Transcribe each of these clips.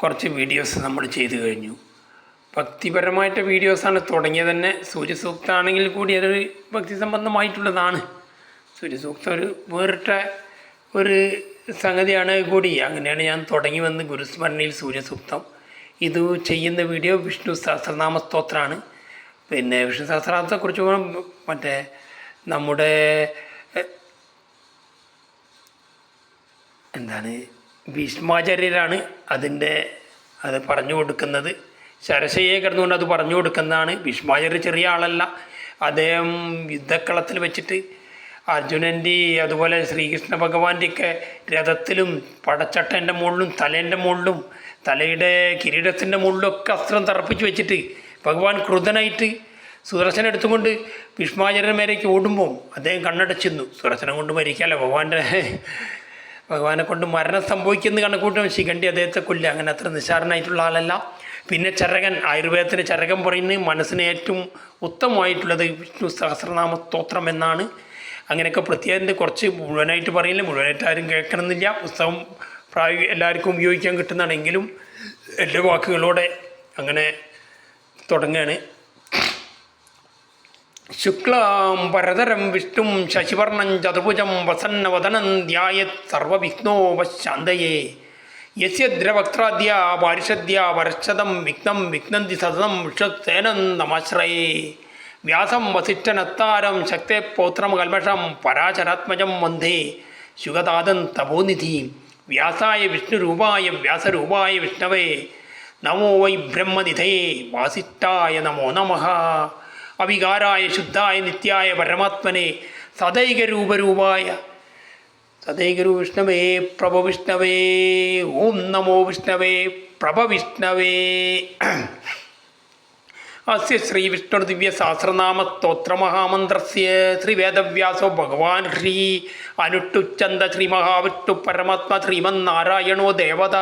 കുറച്ച് വീഡിയോസ് നമ്മൾ ചെയ്തു കഴിഞ്ഞു. ഭക്തിപരമായിട്ട് വീഡിയോസാണ് തുടങ്ങിയത് തന്നെ. സൂര്യസൂക്തമാണെങ്കിൽ കൂടി അതൊരു ഭക്തി സംബന്ധമായിട്ടുള്ളതാണ്. സൂര്യസൂക്തം ഒരു വേറിട്ട ഒരു സംഗതിയാണ് കൂടി. അങ്ങനെയാണ് ഞാൻ തുടങ്ങി വന്ന് ഗുരുസ്മരണയിൽ സൂര്യസൂക്തം. ഇത് ചെയ്യുന്ന വീഡിയോ വിഷ്ണു സഹസ്രനാമ സ്തോത്രമാണ്. പിന്നെ വിഷ്ണു സഹസ്രനാമത്തെക്കുറിച്ച് മറ്റേ നമ്മുടെ ഭീഷ്മാചാര്യരാണ് അത് പറഞ്ഞു കൊടുക്കുന്നത്. ശരശയെ കിടന്നുകൊണ്ട് അത് പറഞ്ഞു കൊടുക്കുന്നതാണ്. ഭീഷ്മാചാര്യ ചെറിയ ആളല്ല. അദ്ദേഹം യുദ്ധക്കളത്തിൽ വെച്ചിട്ട് അർജുനൻ്റെ അതുപോലെ ശ്രീകൃഷ്ണ ഭഗവാന്റെയൊക്കെ രഥത്തിലും പടച്ചട്ടൻ്റെ മുകളിലും തലേൻ്റെ മുകളിലും തലയുടെ കിരീടത്തിൻ്റെ മുകളിലൊക്കെ അസ്ത്രം തറപ്പിച്ച് വെച്ചിട്ട് ഭഗവാൻ ക്രുദ്ധനായിട്ട് സുദർശനം എടുത്തുകൊണ്ട് ഭീഷ്മാചാര്യൻ്റെ മേലേക്ക് ഓടുമ്പോൾ അദ്ദേഹം കണ്ണടച്ചിരുന്നു. സുദർശനം കൊണ്ട് മരിക്കാമല്ലോ, ഭഗവാനെ കൊണ്ട് മരണം സംഭവിക്കുന്ന കണക്കൂട്ടും ശിഖണ്ഡി അദ്ദേഹത്തെ കൊല്ലുക. അങ്ങനെ അത്ര നിസ്സാരനായിട്ടുള്ള ആളല്ല. പിന്നെ ചരകൻ, ആയുർവേദത്തിൻ്റെ ചരകൻ പറയുന്നത് മനസ്സിന് ഏറ്റവും ഉത്തമമായിട്ടുള്ളത് വിഷ്ണു സഹസ്രനാമ സ്തോത്രം എന്നാണ്. അങ്ങനെയൊക്കെ പ്രത്യേകത കുറച്ച് മുഴുവനായിട്ട് പറയില്ല, മുഴുവനായിട്ട് ആരും കേൾക്കണമെന്നില്ല. പുസ്തകം എല്ലാവർക്കും ഉപയോഗിക്കാൻ കിട്ടുന്നതാണെങ്കിലും എല്ലാ വാക്കുകളോടെ അങ്ങനെ തുടങ്ങുകയാണ്. ശുക്ലാം പരതരം വിഷ്ണും ശശിവർണം ചതുർഭുജം വസന്നവദനം ധ്യായത് സർവവിഘ്നോപശാന്തയേ യസ്യദ്രവക്ത്രാദ്യ പാരിഷദ്യ വർഷദം വിഘ്നം വിഘ്നന്തി സതതം വിഷസേനം നമാശ്രയേ വ്യാസം വസിഷ്ഠനത്താരം ശക്തേ പൗത്രം കൽമഷം പരാശരാത്മജം വന്ദേ ശുഗതാദം തപോനിധി വ്യാസായ വിഷ്ണുരൂപായ വ്യാസരൂപായ വിഷ്ണവേ നമോ വൈ ബ്രഹ്മനിധയേ വാസിഷ്ഠായ നമോ നമഃ അവികാരായ ശുദ്ധായ നിത്യായ പരമാത്മനെ സദൈകരൂപരൂപായ സദൈകരൂപ വിഷ്ണവേ പ്രഭവിഷ്ണവേ ഓം നമോ വിഷ്ണവേ പ്രഭവിഷ്ണവേ. അസ്യ ശ്രീവിഷ്ണുർദിവ്യ സഹസ്രനാമ സ്തോത്രമഹാമന്ത്രസ്യ ശ്രീവേദവ്യാസോ ഭഗവാൻ ശ്രീ അനുട്ടുച്ചന്ത ശ്രീമഹാവിഷ്ണു പരമാത്മ ശ്രീമന്നാരായണോ ദേവത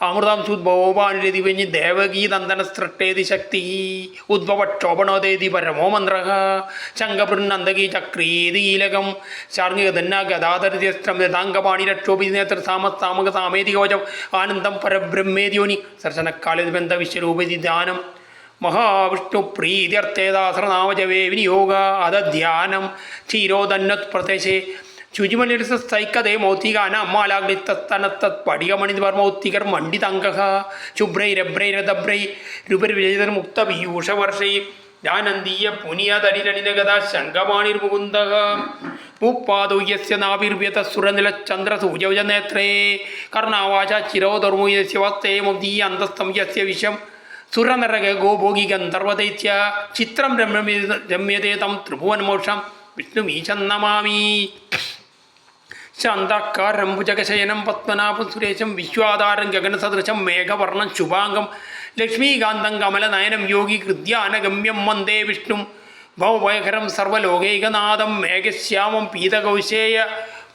അമൃതാംശുദ്ഭവോപാനുരതിവഞ്ഞ് ദേവഗീനന്ദനസൃഷ്ടേതി ശക്തി ഉദ്ഭവക്ഷോഭണോദേതി പരമോ മന്ത്ര ശങ്കപൃന്നന്ദകീ ചക്രീതികീലകം ശാർങ്ങികധന്നാഗദാധരസ്ത്രം യഥാംഗപാണിരക്ഷോഭി നേത്രസാമസാമക സാമേതികവചം ആനന്ദം പരബ്രഹ്മേദ്യോനി ദർശനക്കാലിബന്ധ വിശ്വരൂപതി ധ്യാനം മഹാവിഷ്ണു പ്രീത്യർത്ഥേദാസൃനാമജപേ വിനിയോഗ അധ്യാനം ക്ഷീരോദന്നത്പ്രദേശേ ശുചിമലിസൈക്കതേ മൗത്തികാനാമാലാഗ്നിത്തനത്തത്പടികമണിവർമൗത്തികർ മണ്ഡിതംഗ ശുഭ്രൈരഭ്രൈരദഭ്രൈ രുപരിവിജയമുക്തപീയൂഷവർഷൈ ജാനന്ദീയ പുനിയതടിരണിനഗത ശങ്കമാണിർമുകുന്ദ ഭൂപാദോ യസ്യ നാഭിർവ്യതസുരനിലചന്ദ്രസൂജനേത്രേ കർണാവാച ചിരോധർമ്മോ യസ്യ വസ്തേ മൗദീ അന്തസ്തം യസ്യ വിഷം സുരനരക ഗോഭോഗി ഗന്ധർവദൈത്യ ചിത്രം രമ്യതേ തം ത്രിഭുവൻമോക്ഷം വിഷ്ണുമീശം നമാമി. ശാന്താകാരം ഭുജഗശയനം പത്മനാഭം സുരേശം വിശ്വാധാരം ഗഗനസദൃശം മേഘവർണം ശുഭാംഗം ലക്ഷ്മീകാന്തം കമലനയനം യോഗി ഹൃദ്യാനഗമ്യം വന്ദേ വിഷ്ണു ഭവഭയകരം സർവലോകൈകനാഥം മേഘശ്യാമം പീതകൗശേയ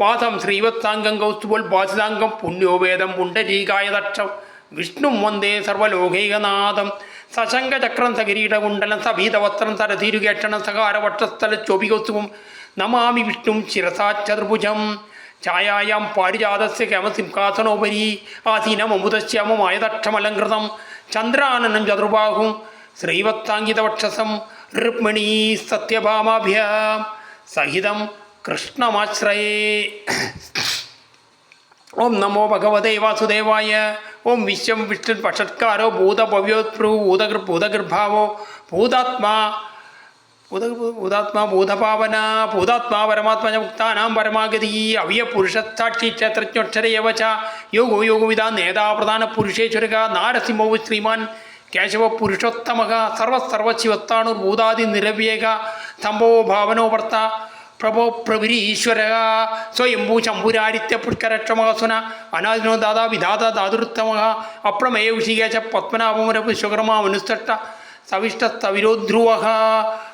വാസം ശ്രീവത്സാംഗം കൗസ്തുഭോത്ഭാസിതാംഗം പുണ്യോവേദം പുണ്ഡരീകായ ദക്ഷം വിഷ്ണു വന്ദേ സർവലോകൈകനാഥം സശങ്കചക്രം സകിരീടകുണ്ടലം സഭീതവസ്ത്രം സരധീരുകേക്ഷണം സകാരവക്ഷസ്ഥല ചോപികൗസ്തുഭം നമാമി വിഷ്ണു ശിരസാ ചതുർഭുജം ഛായായാം പാരിജാതസ്യ കേമസിംഹാസനോപരി ആസീനമമുദശ്യാമമായ ദക്ഷമലങ്കൃതം ചന്ദ്രാനനം ചതുർബാഹും ശ്രീവത്സാങ്കിതവക്ഷസം രുക്മിണീ സത്യഭാമാഭ്യ സഹിതം കൃഷ്ണമാശ്രയേ. ഓം നമോ ഭഗവതേ വാസുദേവായ. ഓം വിശ്വം വിഷ്ണു പക്ഷത്കാരോ ഭൂതഭവ്യോത്ഭൂ ഭൂതഗർഭാവോ ഭൂതാത്മാ ഭൂതപാവന ഭൂതാത്മാ പരമാത്മജ മുക്താനാം പരമാഗതി അവ്യ പുരുഷസാക്ഷി ക്ഷേത്രജ്ഞോക്ഷരയവ ച യോഗോ യോഗവിദ നേതാ പ്രധാന പുരുഷേശ്വരക നാരസിംഹോ ശ്രീമാൻ കേശവ പുരുഷോത്തമ സർവസർവശിവത്താണുർഭൂതാദി നിരവ്യേക സംഭവോ ഭാവനോ ഭർത്ത പ്രഭോ പ്രഭുരീശ്വര സ്വയംഭൂ ശംഭുരാരിത്യ പുഷ്കരക്ഷമസുന അനാദിനോ ദാതാ വിധാത ധാതുരുത്തമ അപ്രമേയ ഋഷികേശ പത്മനാഭമുര വിശ്വകർമാ മനുസ്തട്ട സവിഷ്ടസ്തവിരോധ്രുവ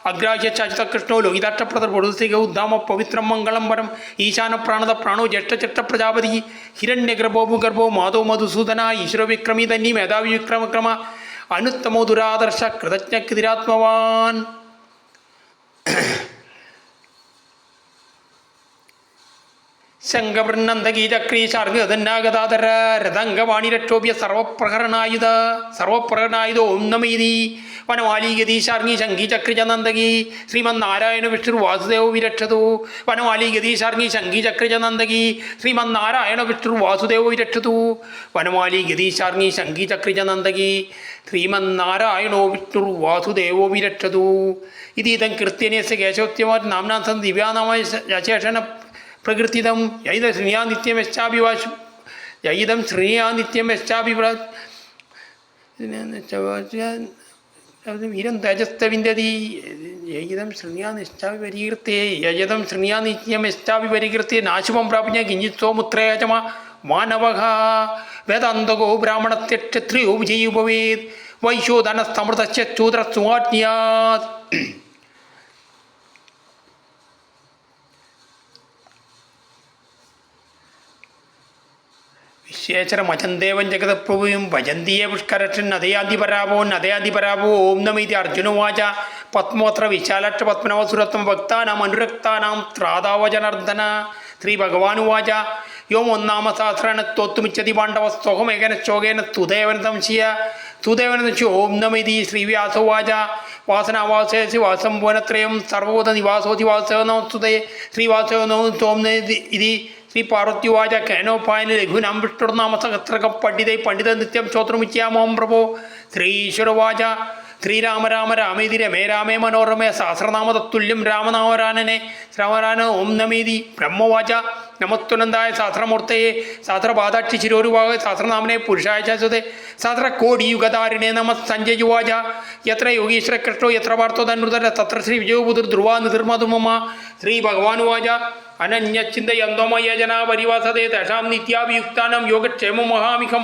അഗ്രാഹ്യ ചാചിതകൃഷ്ണോ ലോഹിതാക്ഷപ്രതർപൊടുസിക ഉദ്ധാമ പവിത്രം മംഗളം പരം ഈശാന പ്രാണത പ്രാണോ ജ്യേഷ്ഠചട്ട പ്രജാപതി ഹിരണ്യഗർഭോ ഭൂഗർഭോ മാധോ മധുസൂദന ഈശ്വരവിക്രമി തന്നി മേധാവി വിക്രമക്രമ അനുത്തമോ ദുരാദർശ ശങ്കവൃന്നന്ദകീ ചക്രീ ശാർഗതന്നാഗതാതര രഥംഗവാണിരക്ഷോഭ്യ സർവപ്രകരണായുധോ ഓം നമീതി വനമാലീഗതി ശാർങ്ങി ശങ്കി ചക്രി ചനന്ദകി ശ്രീമന്നാരായണ വിഷ്ണു വാസുദേവ വിരക്ഷതു വനമാലീഗതി ശാർങ്ങി ശങ്കി ചക്രി ചനന്ദകി ശ്രീമന്നാരായണ വിഷ്ണു വാസുദേവ വിരക്ഷതു വനമാലീഗതി ശാർങ്ങി ശങ്കി ചക്രി ചനന്ദകി ശ്രീമന്നാരായണോ വിഷ്ണു വാസുദേവോ വിരക്ഷതു ഇതീതം കൃത്യനേസ് കേശവത്യമാർ നാംനാം സൻ ദിവ്യാനാമായ ശേഷന പ്രകൃതിതം യൈതം ശ്രീയാ നിത്യമശ്ചാഭിവാശു യൈതം ശ്രീയാ നിത്യമശ്ചാഭിപ്ര വീരം തേജസ്തവിന്ദതി യൈതം ശൃണ്യാ നിശ്ചാവിപരീകൃത്യേ യജതം ശൃണ്യാ നിത്യമശ്ചാവിപരീകൃത്യേ നാശുവം പ്രാപ്യ കിഞ്ചിത്സോമുത്രേചമ മാനവഃ വേദാന്തകോ ബ്രാഹ്മണസ്യ ക്ഷത്രിയോ വിജയീ ഭവേത് വൈശോധനസ്തമൃതസ്യ ശൂദ്രസ്വാജ്ഞാത്. വിശ്വേശ്വരമചന്തേവം ജഗതപ്രഭുവും ഭജന്തിയെ പുഷ്കരക്ഷൻ നദയാദിപരാവോ ഓം നമീതി അർജുനവാച പത്മോത്ര വിശാലക്ഷ പത്മനവസുരത്വം ഭക്താനാം അനുരക്താനാം ത്രാതാവജനർദ്ദന. ശ്രീ ഭഗവാനുവാച യോം ഒന്നാമ സഹസ്രേണ തോത്തുമിച്ചതി പാണ്ഡവസ്തോഹമേകന ശോകേന തുദേവന സംശയ ഓം നമീതി. ശ്രീവ്യാസോവാച വാസനാവാസേസി വാസം ഭുവനത്രയം സർവഭൂത നിവാസോതി വാസവനോസ്തുതേ ശ്രീവാസവനോ തോം ഇതി. ശ്രീ പാർവത്യുവാച കേനോപായന രഘുനാം വിഷ്ണുർനാമ സഹസ്രകം പണ്ഡിത നിത്യം ശ്രോത്രമിച്യാമോം പ്രഭോ. ശ്രീശ്വരവാച ശ്രീരാമ രാമ രാമേതി രമേ രാമേ മനോരമേ സഹസ്രനാമ തത്തുല്യം രാമനാമരാനനെ രാമരാന ഓം നമീതി. ബ്രഹ്മവാച നമസ്തുനന്ദായ സഹസ്രമൂർത്തയെ സഹസ്രപാദാക്ഷി ശിരോരുവാഹ സഹസ്രനാമനെ പുരുഷായ ശാശ്വതേ സഹസ്രകോടിയുഗധാരിണേ നമ. സഞ്ജയുവാച യത്ര യോഗീശ്വര കൃഷ്ണോ യത്ര പാർത്ഥോ ധനുർധര തത്ര ശ്രീ വിജയോബുധുർ ധ്രുവാ നിർമധുമമ. ശ്രീ ഭഗവാനുവാച അനന്യചിന്തയന്തോമയ ജനാ പരിവാസതേ തേഷാം നിത്യാഭിയുക്താനാം യോഗക്ഷേമം മഹാമിഖം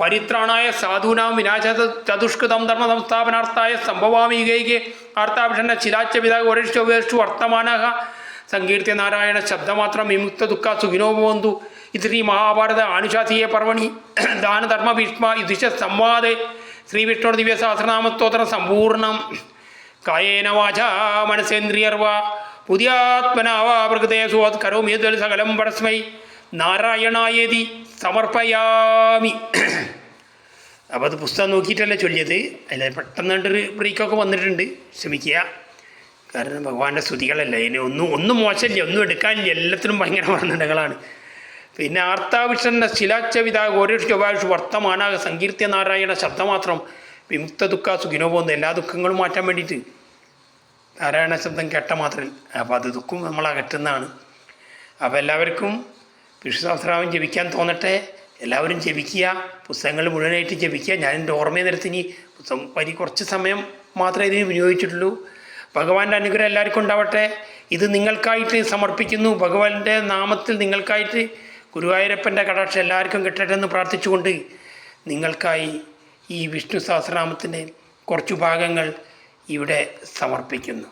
പരിത്രാണായ സാധൂനാം വിനാശ ചതുഷ്കൃതം ധർമ്മ സംസ്ഥാപനാർത്ഥായ സംഭവാമി യുഗൈകേ ആർത്താഭിഷണ ശിലാച്ച പിതാ വരിഷ്ഠു വർത്തമാനഃ സങ്കീർത്തി നാരായണ ശബ്ദമാത്രം വിമുക്ത ദുഃഖ സുഖിനോ ഭവന്തു. ഇത് ശ്രീ മഹാഭാരത ആനുശാസീയ പർവണി ദാനധർമ്മ ഭീഷ്മ യുധിഷ്ഠ സംവാദേ ശ്രീവിഷ്ണു ദിവ്യ സഹസ്രനാമസ്തോത്രം സമ്പൂർണം. കായേന വാചാ മനസേന്ദ്രിയർവാ പുതിയാത്മനാവാ പ്രകൃതേ സുവത് കരോമി യദ്വൽ സകലം പരസ്മൈ നാരായണായേതി സമർപ്പയാമി. അപ്പോൾ അത് പുസ്തകം നോക്കിയിട്ടല്ല ചൊല്ലിയത്. അതിൽ പെട്ടെന്നൊരു ബ്രേക്കൊക്കെ വന്നിട്ടുണ്ട്, ക്ഷമിക്കുക. കാരണം ഭഗവാന്റെ സ്തുതികളല്ല, ഇനി ഒന്നും മോശമില്ല, ഒന്നും എടുക്കാനില്ല, എല്ലാത്തിനും ഭയങ്കര വർണ്ണനകളാണ്. പിന്നെ ആർത്താവിഷന്റെ ശിലാച്ചവിത ഗോരേഷു വർത്തമാനാക സങ്കീർത്തിയ നാരായണ ശബ്ദമാത്രം വിമുക്ത ദുഃഖ സുഖിനോ പോകുന്ന എല്ലാ ദുഃഖങ്ങളും മാറ്റാൻ വേണ്ടിയിട്ട് നാരായണ ശബ്ദം കേട്ട മാത്രം. അപ്പോൾ അത് ദുഃഖം നമ്മൾ അകറ്റുന്നതാണ്. അപ്പോൾ എല്ലാവർക്കും വിഷ്ണു സഹസ്രനാമം ജപിക്കാൻ തോന്നട്ടെ, എല്ലാവരും ജപിക്കുക, പുസ്തകങ്ങൾ മുഴുവനായിട്ട് ജപിക്കുക. ഞാൻ എൻ്റെ ഓർമ്മയെ നിരത്തിന് പുസ്തകം കുറച്ച് സമയം മാത്രമേ ഇതിന് വിനിയോഗിച്ചിട്ടുള്ളൂ. ഭഗവാന്റെ അനുഗ്രഹം എല്ലാവർക്കും ഉണ്ടാവട്ടെ. ഇത് നിങ്ങൾക്കായിട്ട് സമർപ്പിക്കുന്നു. ഭഗവാന്റെ നാമത്തിൽ നിങ്ങൾക്കായിട്ട് ഗുരുവായൂരപ്പൻ്റെ കടാക്ഷം എല്ലാവർക്കും കിട്ടട്ടെ എന്ന് പ്രാർത്ഥിച്ചുകൊണ്ട് നിങ്ങൾക്കായി ഈ വിഷ്ണു സഹസ്രനാമത്തിൻ്റെ കുറച്ചു ഭാഗങ്ങൾ ഇവിടെ സമർപ്പിക്കുന്നു.